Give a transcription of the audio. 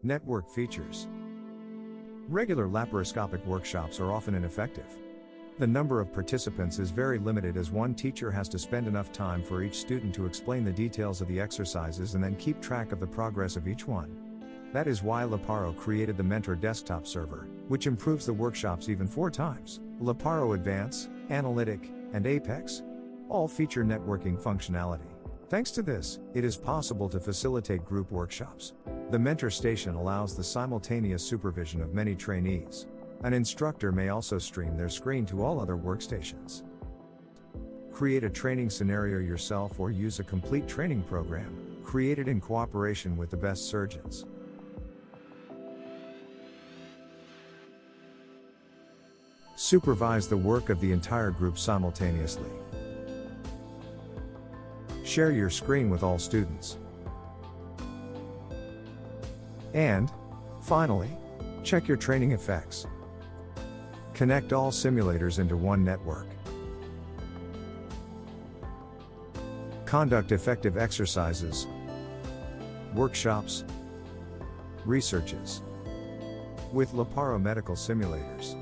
Network features. Regular laparoscopic workshops are often ineffective. The number of participants is very limited as one teacher has to spend enough time for each student to explain the details of the exercises and then keep track of the progress of each one. That is why Laparo created the Mentor desktop server, which improves the workshops even 4 times. Laparo Advance, Analytic, and Apex all feature networking functionality. Thanks to this, it is possible to facilitate group workshops. The Mentor station allows the simultaneous supervision of many trainees. An instructor may also stream their screen to all other workstations. Create a training scenario yourself or use a complete training program, created in cooperation with the best surgeons. Supervise the work of the entire group simultaneously. Share your screen with all students. And, finally, check your training effects. Connect all simulators into one network. Conduct effective exercises, workshops, researches with Laparo medical simulators.